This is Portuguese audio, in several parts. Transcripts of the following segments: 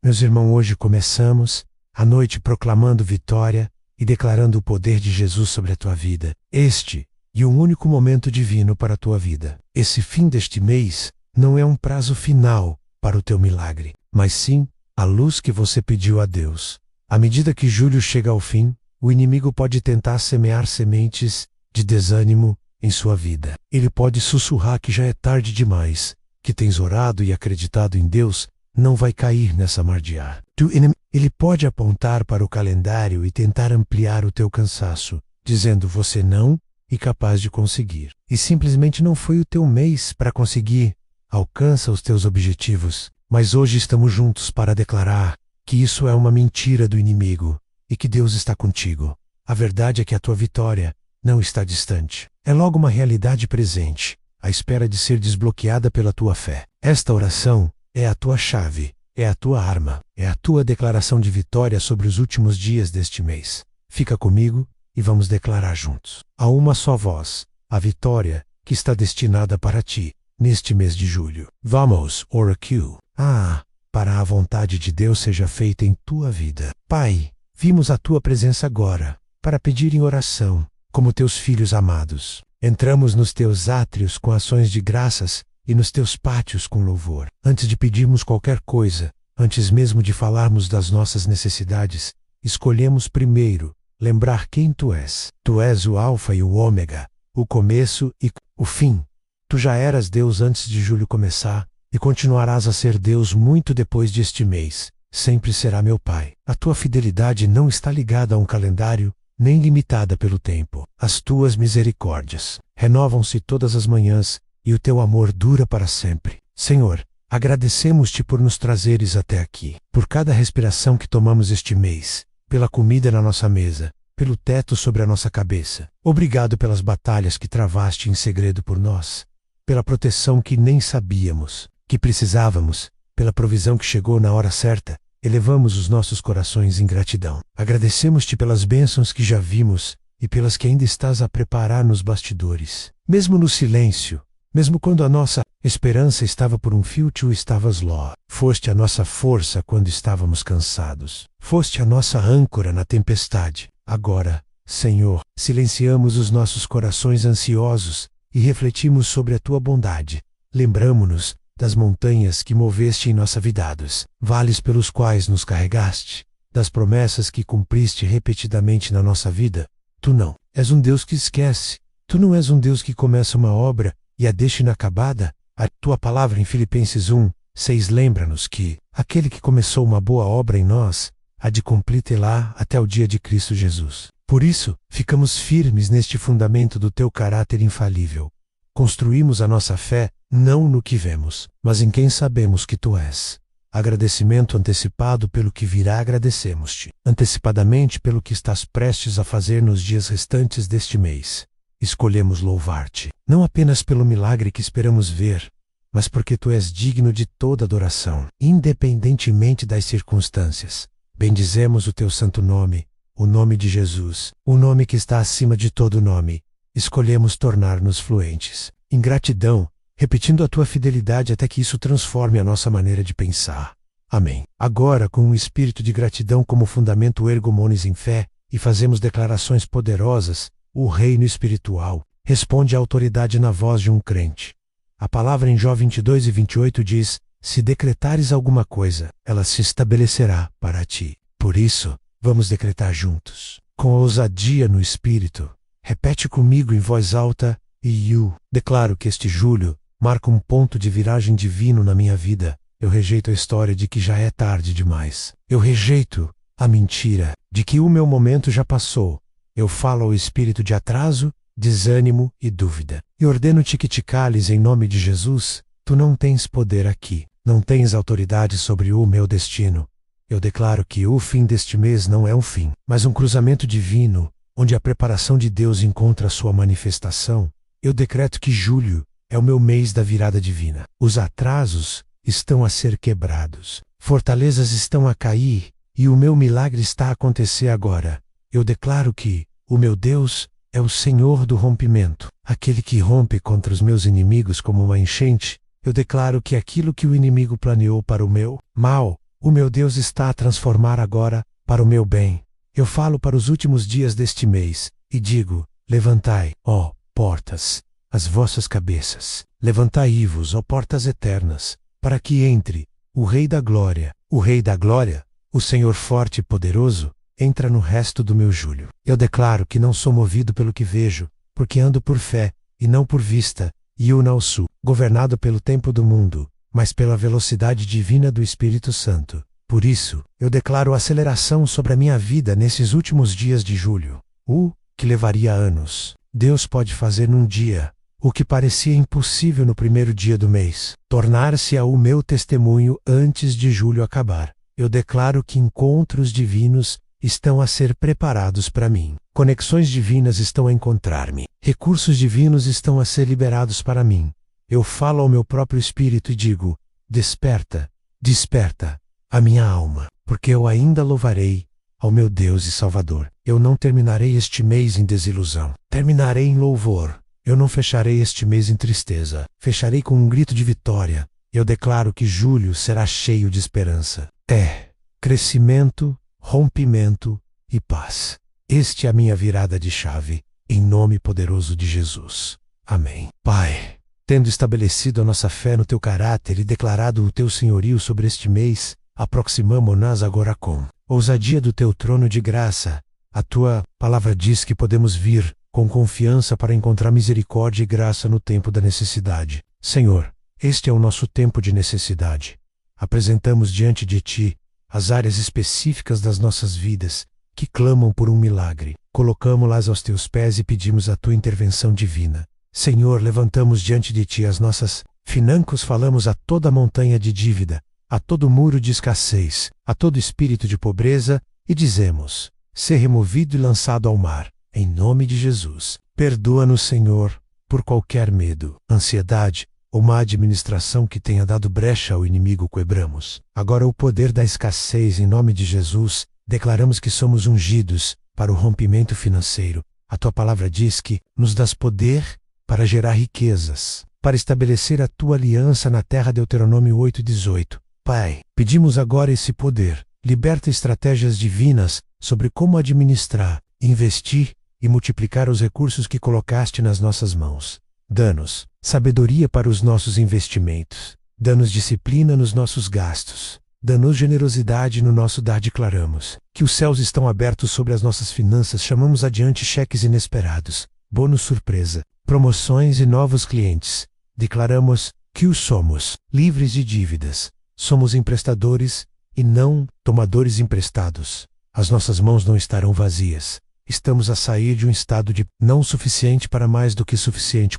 Meus irmãos, hoje começamos a noite proclamando vitória e declarando o poder de Jesus sobre a tua vida. Este e um único momento divino para a tua vida. Esse fim deste mês não é um prazo final para o teu milagre, mas sim a luz que você pediu a Deus. À medida que julho chega ao fim, o inimigo pode tentar semear sementes de desânimo em sua vida. Ele pode sussurrar que já é tarde demais, que tens orado e acreditado em Deus, não vai cair nessa mardiar. Ele pode apontar para o calendário e tentar ampliar o teu cansaço, dizendo você não é capaz de conseguir. E simplesmente não foi o teu mês para conseguir. Alcança os teus objetivos. Mas hoje estamos juntos para declarar que isso é uma mentira do inimigo e que Deus está contigo. A verdade é que a tua vitória não está distante. É logo uma realidade presente, à espera de ser desbloqueada pela tua fé. Esta oração é a tua chave, é a tua arma, é a tua declaração de vitória sobre os últimos dias deste mês. Fica comigo e vamos declarar juntos. A uma só voz, a vitória que está destinada para ti, neste mês de julho. Vamos, ora Q. Para a vontade de Deus seja feita em tua vida. Pai, vimos a tua presença agora, para pedir em oração, como teus filhos amados. Entramos nos teus átrios com ações de graças e nos teus pátios com louvor. Antes de pedirmos qualquer coisa, antes mesmo de falarmos das nossas necessidades, escolhemos primeiro lembrar quem tu és. Tu és o Alfa e o Ômega, o começo e o fim. Tu já eras Deus antes de julho começar e continuarás a ser Deus muito depois deste mês. Sempre será meu Pai. A tua fidelidade não está ligada a um calendário, nem limitada pelo tempo. As tuas misericórdias renovam-se todas as manhãs e o teu amor dura para sempre. Senhor, agradecemos-te por nos trazeres até aqui, por cada respiração que tomamos este mês, pela comida na nossa mesa, pelo teto sobre a nossa cabeça. Obrigado pelas batalhas que travaste em segredo por nós, pela proteção que nem sabíamos que precisávamos, pela provisão que chegou na hora certa. Elevamos os nossos corações em gratidão. Agradecemos-te pelas bênçãos que já vimos e pelas que ainda estás a preparar nos bastidores. Mesmo no silêncio, mesmo quando a nossa esperança estava por um fio, tu estavas lá. Foste a nossa força quando estávamos cansados. Foste a nossa âncora na tempestade. Agora, Senhor, silenciamos os nossos corações ansiosos e refletimos sobre a tua bondade. Lembramo-nos das montanhas que moveste em nossa vida, vales pelos quais nos carregaste, das promessas que cumpriste repetidamente na nossa vida. Tu não és um Deus que esquece. Tu não és um Deus que começa uma obra e a deixa inacabada. A tua palavra em Filipenses 1:6 lembra-nos que aquele que começou uma boa obra em nós há de cumpri-la até o dia de Cristo Jesus. Por isso, ficamos firmes neste fundamento do teu caráter infalível. Construímos a nossa fé não no que vemos, mas em quem sabemos que tu és. Agradecimento antecipado pelo que virá, agradecemos-te antecipadamente pelo que estás prestes a fazer nos dias restantes deste mês. Escolhemos louvar-te, não apenas pelo milagre que esperamos ver, mas porque tu és digno de toda adoração, independentemente das circunstâncias. Bendizemos o teu santo nome, o nome de Jesus, o nome que está acima de todo nome. Escolhemos tornar-nos fluentes em gratidão, repetindo a tua fidelidade até que isso transforme a nossa maneira de pensar. Amém. Agora, com um espírito de gratidão como fundamento, ergomônis em fé, e fazemos declarações poderosas. O reino espiritual responde à autoridade na voz de um crente. A palavra em Jó 22:28 diz: se decretares alguma coisa, ela se estabelecerá para ti. Por isso, vamos decretar juntos, com ousadia no espírito. Repete comigo em voz alta: e eu declaro que este julho marca um ponto de viragem divino na minha vida. Eu rejeito a história de que já é tarde demais. Eu rejeito a mentira de que o meu momento já passou. Eu falo ao espírito de atraso, desânimo e dúvida. E ordeno-te que te cales em nome de Jesus. Tu não tens poder aqui. Não tens autoridade sobre o meu destino. Eu declaro que o fim deste mês não é um fim, mas um cruzamento divino, onde a preparação de Deus encontra sua manifestação. Eu decreto que julho é o meu mês da virada divina. Os atrasos estão a ser quebrados. Fortalezas estão a cair e o meu milagre está a acontecer agora. Eu declaro que o meu Deus é o Senhor do rompimento, aquele que rompe contra os meus inimigos como uma enchente. Eu declaro que aquilo que o inimigo planeou para o meu mal O meu Deus está a transformar agora para o meu bem. Eu falo para os últimos dias deste mês, e digo: levantai, ó portas, as vossas cabeças. Levantai-vos, ó portas eternas, para que entre o Rei da Glória. O Rei da Glória, o Senhor forte e poderoso, entra no resto do meu julho. Eu declaro que não sou movido pelo que vejo, porque ando por fé, e não por vista, e eu não sou governado pelo tempo do mundo, mas pela velocidade divina do Espírito Santo. Por isso, eu declaro aceleração sobre a minha vida nesses últimos dias de julho. O que levaria anos, Deus pode fazer num dia. O que parecia impossível no primeiro dia do mês, tornar-se-á o meu testemunho antes de julho acabar. Eu declaro que encontros divinos estão a ser preparados para mim. Conexões divinas estão a encontrar-me. Recursos divinos estão a ser liberados para mim. Eu falo ao meu próprio espírito e digo: desperta, desperta, a minha alma, porque eu ainda louvarei ao meu Deus e Salvador. Eu não terminarei este mês em desilusão. Terminarei em louvor. Eu não fecharei este mês em tristeza. Fecharei com um grito de vitória. Eu declaro que julho será cheio de esperança. Crescimento, rompimento e paz. Este é a minha virada de chave, em nome poderoso de Jesus. Amém. Pai, tendo estabelecido a nossa fé no Teu caráter e declarado o Teu senhorio sobre este mês, aproximamo-nos agora com ousadia do Teu trono de graça. A Tua palavra diz que podemos vir com confiança para encontrar misericórdia e graça no tempo da necessidade. Senhor, este é o nosso tempo de necessidade. Apresentamos diante de Ti as áreas específicas das nossas vidas que clamam por um milagre. Colocamo-las aos Teus pés e pedimos a Tua intervenção divina. Senhor, levantamos diante de Ti as nossas finanças, falamos a toda montanha de dívida, a todo muro de escassez, a todo espírito de pobreza, e dizemos: ser removido e lançado ao mar. Em nome de Jesus, perdoa-nos, Senhor, por qualquer medo, ansiedade ou má administração que tenha dado brecha ao inimigo. Quebramos agora o poder da escassez em nome de Jesus. Declaramos que somos ungidos para o rompimento financeiro. A Tua palavra diz que nos dás poder para gerar riquezas, para estabelecer a Tua aliança na terra. Deuteronômio 8:18. Pai, pedimos agora esse poder. Liberta estratégias divinas sobre como administrar, investir e multiplicar os recursos que colocaste nas nossas mãos. Dá-nos sabedoria para os nossos investimentos. Dá-nos disciplina nos nossos gastos. Dá-nos generosidade no nosso dar. Declaramos que os céus estão abertos sobre as nossas finanças. Chamamos adiante cheques inesperados, bônus surpresa, promoções e novos clientes. Declaramos que os somos livres de dívidas. Somos emprestadores e não tomadores emprestados. As nossas mãos não estarão vazias. Estamos a sair de um estado de não suficiente para mais do que suficiente.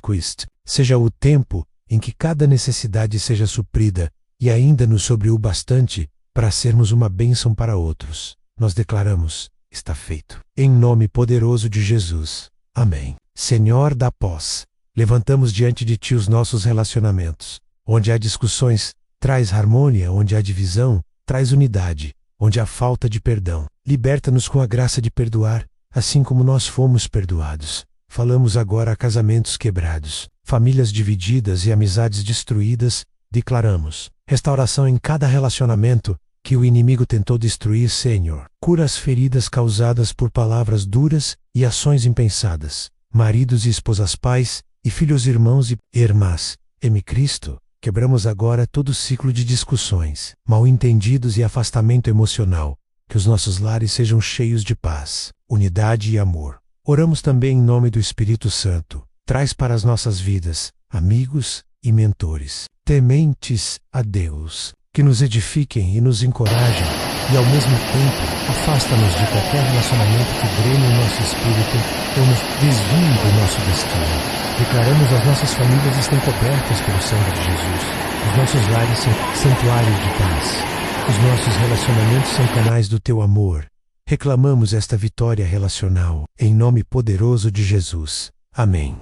Seja o tempo em que cada necessidade seja suprida e ainda nos sobre o bastante para sermos uma bênção para outros. Nós declaramos: está feito. Em nome poderoso de Jesus. Amém. Senhor da paz, levantamos diante de Ti os nossos relacionamentos. Onde há discussões, traz harmonia. Onde há divisão, traz unidade. Onde há falta de perdão, liberta-nos com a graça de perdoar, assim como nós fomos perdoados. Falamos agora a casamentos quebrados, famílias divididas e amizades destruídas. Declaramos restauração em cada relacionamento que o inimigo tentou destruir. Senhor, cura as feridas causadas por palavras duras e ações impensadas. Maridos e esposas, pais e filhos, irmãos e irmãs, em Cristo, quebramos agora todo ciclo de discussões, mal-entendidos e afastamento emocional. Que os nossos lares sejam cheios de paz, unidade e amor. Oramos também em nome do Espírito Santo. Traz para as nossas vidas amigos e mentores, tementes a Deus, que nos edifiquem e nos encorajem, e ao mesmo tempo afasta-nos de qualquer relacionamento que drene o nosso espírito ou nos desvie do nosso destino. Declaramos: as nossas famílias estão cobertas pelo sangue de Jesus. Os nossos lares são santuários de paz. Os nossos relacionamentos são canais do Teu amor. Reclamamos esta vitória relacional, em nome poderoso de Jesus. Amém.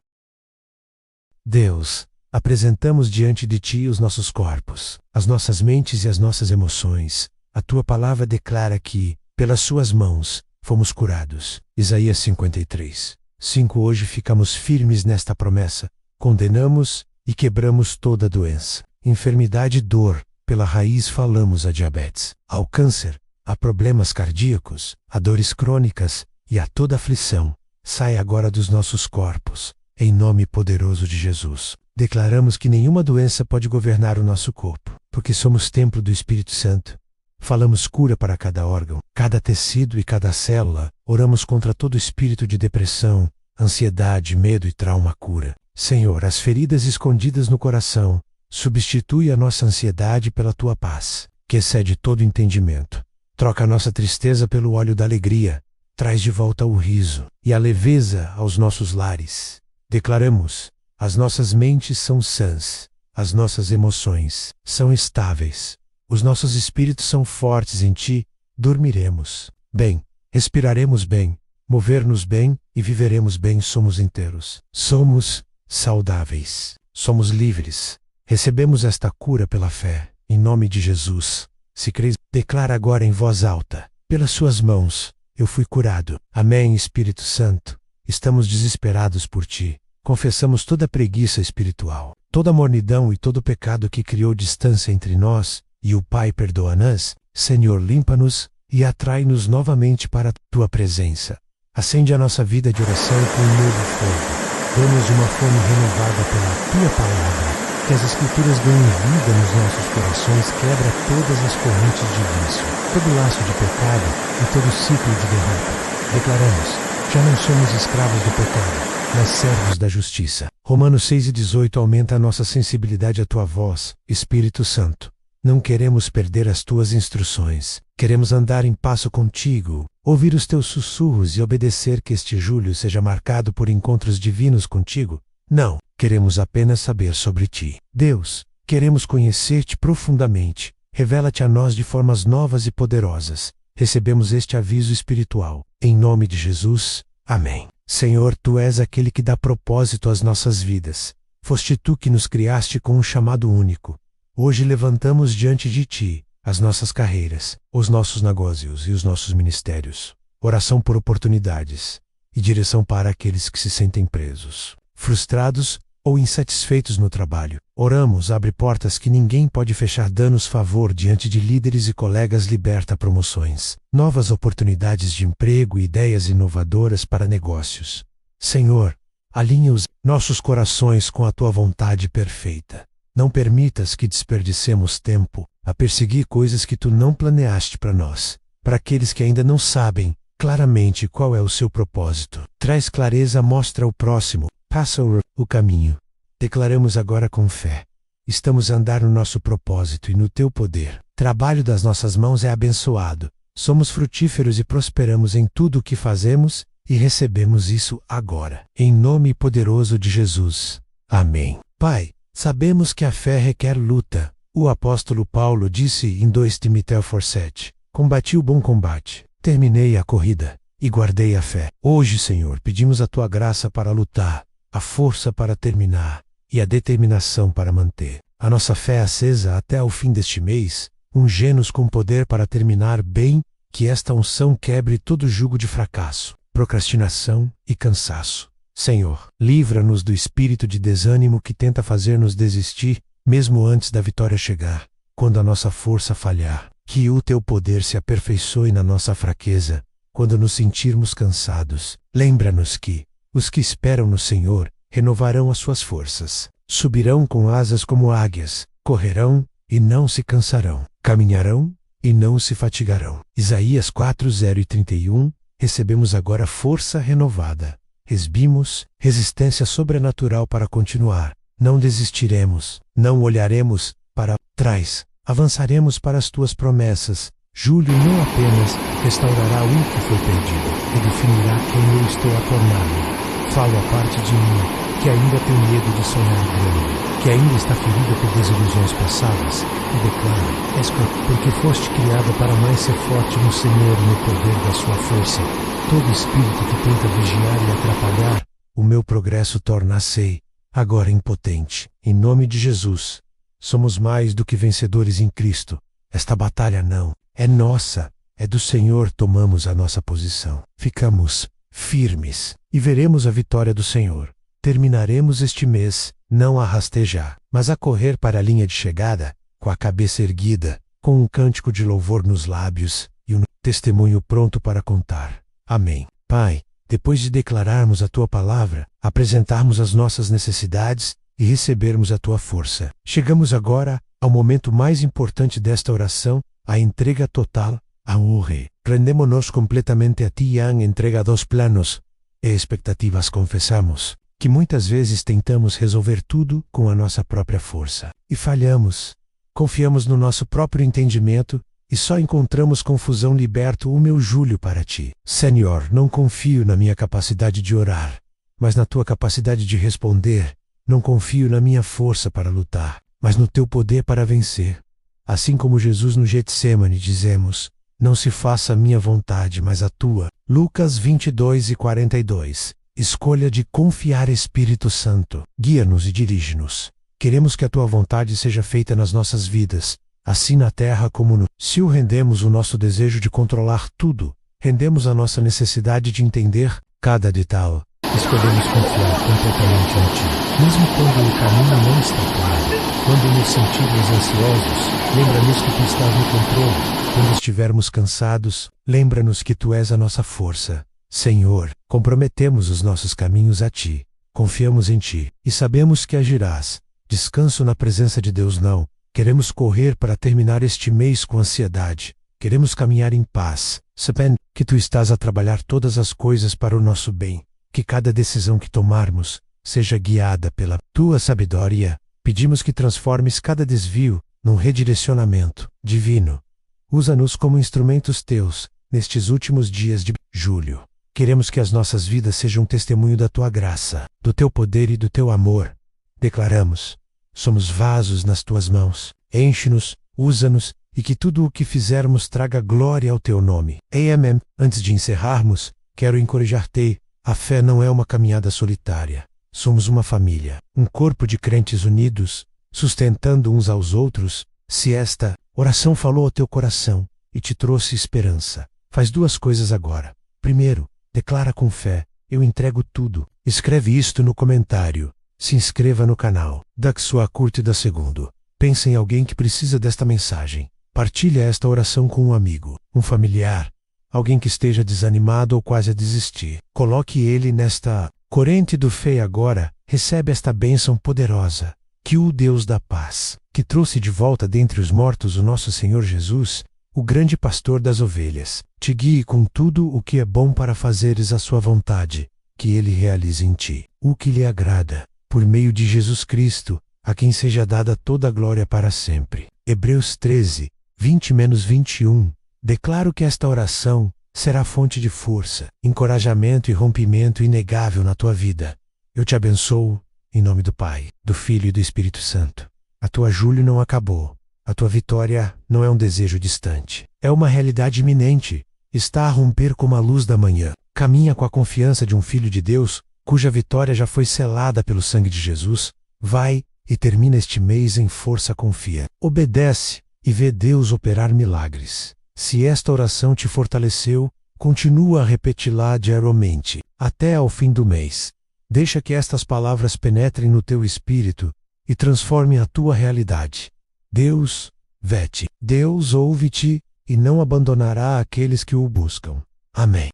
Deus, apresentamos diante de Ti os nossos corpos, as nossas mentes e as nossas emoções. A Tua palavra declara que, pelas Suas mãos, fomos curados. Isaías 53:5. Hoje ficamos firmes nesta promessa. Condenamos e quebramos toda doença, enfermidade e dor pela raiz falamos a diabetes, ao câncer, a problemas cardíacos, a dores crônicas e a toda aflição. Sai agora dos nossos corpos, em nome poderoso de Jesus. Declaramos que nenhuma doença pode governar o nosso corpo, porque somos templo do Espírito Santo. Falamos cura para cada órgão, cada tecido e cada célula. Oramos contra todo espírito de depressão, ansiedade, medo e trauma. Cura. Senhor, as feridas escondidas no coração, substitui a nossa ansiedade pela tua paz, que excede todo entendimento. Troca a nossa tristeza pelo óleo da alegria. Traz de volta o riso e a leveza aos nossos lares. Declaramos: as nossas mentes são sãs, as nossas emoções são estáveis, os nossos espíritos são fortes em ti. Dormiremos bem, respiraremos bem, mover-nos bem e viveremos bem. Somos inteiros, somos saudáveis, somos livres. Recebemos esta cura pela fé, em nome de Jesus. Se crês, declara agora em voz alta: pelas suas mãos eu fui curado. Amém. Espírito Santo, estamos desesperados por ti. Confessamos toda preguiça espiritual, toda mornidão e todo pecado que criou distância entre nós e o Pai. Perdoa-nos, Senhor, limpa-nos e atrai-nos novamente para a tua presença. Acende a nossa vida de oração com um novo fogo. Dá-nos uma fome renovada pela tua palavra. Que as Escrituras ganhem vida nos nossos corações. Quebra todas as correntes de vício, todo laço de pecado e todo ciclo de derrota. Declaramos: já não somos escravos do pecado, mas servos da justiça. Romanos 6:18 aumenta a nossa sensibilidade à tua voz, Espírito Santo. Não queremos perder as tuas instruções. Queremos andar em passo contigo, ouvir os teus sussurros e obedecer. Que este julho seja marcado por encontros divinos contigo. Não queremos apenas saber sobre ti. Deus, queremos conhecer-te profundamente. Revela-te a nós de formas novas e poderosas. Recebemos este aviso espiritual. Em nome de Jesus. Amém. Senhor, tu és aquele que dá propósito às nossas vidas. Foste tu que nos criaste com um chamado único. Hoje levantamos diante de ti as nossas carreiras, os nossos negócios e os nossos ministérios. Oração por oportunidades e direção para aqueles que se sentem presos, frustrados ou insatisfeitos no trabalho. Oramos: abre portas que ninguém pode fechar. Dá-nos favor diante de líderes e colegas. Liberta promoções, novas oportunidades de emprego e ideias inovadoras para negócios. Senhor, alinha os nossos corações com a tua vontade perfeita. Não permitas que desperdicemos tempo a perseguir coisas que tu não planeaste para nós. Para aqueles que ainda não sabem claramente qual é o seu propósito, traz clareza, mostra o próximo, passa o caminho. Declaramos agora com fé: estamos a andar no nosso propósito e no teu poder. Trabalho das nossas mãos é abençoado. Somos frutíferos e prosperamos em tudo o que fazemos e recebemos isso agora. Em nome poderoso de Jesus. Amém. Pai, sabemos que a fé requer luta. O apóstolo Paulo disse em 2 Timóteo 4:7: combati o bom combate, terminei a corrida e guardei a fé. Hoje, Senhor, pedimos a tua graça para lutar, a força para terminar e a determinação para manter a nossa fé acesa até o fim deste mês. Unge-nos com poder para terminar bem. Que esta unção quebre todo jugo de fracasso, procrastinação e cansaço. Senhor, livra-nos do espírito de desânimo que tenta fazer-nos desistir, mesmo antes da vitória chegar. Quando a nossa força falhar, que o teu poder se aperfeiçoe na nossa fraqueza. Quando nos sentirmos cansados, lembra-nos que os que esperam no Senhor renovarão as suas forças. Subirão com asas como águias, correrão e não se cansarão, caminharão e não se fatigarão. Isaías 4:0-31. Recebemos agora força renovada. Recebemos resistência sobrenatural para continuar. Não desistiremos, não olharemos para trás, avançaremos para as tuas promessas. Julho não apenas restaurará o que foi perdido, redefinirá quem eu estou a tornar. Falo a parte de mim que ainda tem medo de sonhar grande, que ainda está ferida por desilusões passadas, e declaro: és porque foste criada para mais ser forte no Senhor e no poder da sua força. Todo espírito que tenta vigiar e atrapalhar o meu progresso torna-se agora impotente. Em nome de Jesus, somos mais do que vencedores em Cristo. Esta batalha não é nossa, é do Senhor. Tomamos a nossa posição, ficamos firmes e veremos a vitória do Senhor. Terminaremos este mês não a rastejar, mas a correr para a linha de chegada, com a cabeça erguida, com um cântico de louvor nos lábios e um testemunho pronto para contar. Amém. Pai, depois de declararmos a Tua palavra, apresentarmos as nossas necessidades e recebermos a Tua força, chegamos agora ao momento mais importante desta oração, a entrega total a honra. Rendemos-nos completamente a Ti e en entrega dos planos e expectativas. Confessamos que muitas vezes tentamos resolver tudo com a nossa própria força e falhamos. Confiamos no nosso próprio entendimento e só encontramos confusão. Liberto o meu Júlio para Ti. Senhor, não confio na minha capacidade de orar, mas na Tua capacidade de responder. Não confio na minha força para lutar, mas no Teu poder para vencer. Assim como Jesus no Getsêmani, dizemos: não se faça a minha vontade, mas a Tua. Lucas 22:42. Escolha de confiar. Espírito Santo, guia-nos e dirige-nos. Queremos que a Tua vontade seja feita nas nossas vidas, assim na terra como no céu. Rendemos o nosso desejo de controlar tudo, rendemos a nossa necessidade de entender cada detalhe. Escolhemos confiar completamente em Ti, mesmo quando o caminho não está claro. Quando nos sentirmos ansiosos, lembra-nos que Tu estás no controle. Quando estivermos cansados, lembra-nos que Tu és a nossa força. Senhor, comprometemos os nossos caminhos a Ti, confiamos em Ti e sabemos que agirás. Descanso na presença de Deus. Não queremos correr para terminar este mês com ansiedade. Queremos caminhar em paz, sabendo que Tu estás a trabalhar todas as coisas para o nosso bem. Que cada decisão que tomarmos seja guiada pela Tua sabedoria. Pedimos que transformes cada desvio num redirecionamento divino. Usa-nos como instrumentos Teus nestes últimos dias de julho. Queremos que as nossas vidas sejam um testemunho da Tua graça, do Teu poder e do Teu amor. Declaramos: somos vasos nas Tuas mãos. Enche-nos, usa-nos e que tudo o que fizermos traga glória ao Teu nome. Amém. Antes de encerrarmos, quero encorajar-te. A fé não é uma caminhada solitária. Somos uma família, um corpo de crentes unidos, sustentando uns aos outros. Se esta oração falou ao teu coração e te trouxe esperança, faz duas coisas agora. Primeiro, declara com fé: eu entrego tudo. Escreve isto no comentário. Se inscreva no canal. Dá sua curtida. Segundo, pensa em alguém que precisa desta mensagem. Partilha esta oração com um amigo, um familiar, alguém que esteja desanimado ou quase a desistir. Coloque ele nesta corrente do fé e agora recebe esta bênção poderosa. Que o Deus da paz, que trouxe de volta dentre os mortos o nosso Senhor Jesus, o grande pastor das ovelhas, te guie com tudo o que é bom para fazeres a sua vontade, que Ele realize em ti o que lhe agrada, por meio de Jesus Cristo, a quem seja dada toda a glória para sempre. Hebreus 13, 20-21. Declaro que esta oração será fonte de força, encorajamento e rompimento inegável na tua vida. Eu te abençoo, em nome do Pai, do Filho e do Espírito Santo. A tua julho não acabou. A tua vitória não é um desejo distante. É uma realidade iminente. Está a romper como a luz da manhã. Caminha com a confiança de um filho de Deus, cuja vitória já foi selada pelo sangue de Jesus. Vai e termina este mês em força. Confia. Obedece e vê Deus operar milagres. Se esta oração te fortaleceu, continua a repeti-la diariamente, até ao fim do mês. Deixa que estas palavras penetrem no teu espírito e transformem a tua realidade. Deus vê-te, Deus ouve-te e não abandonará aqueles que o buscam. Amém.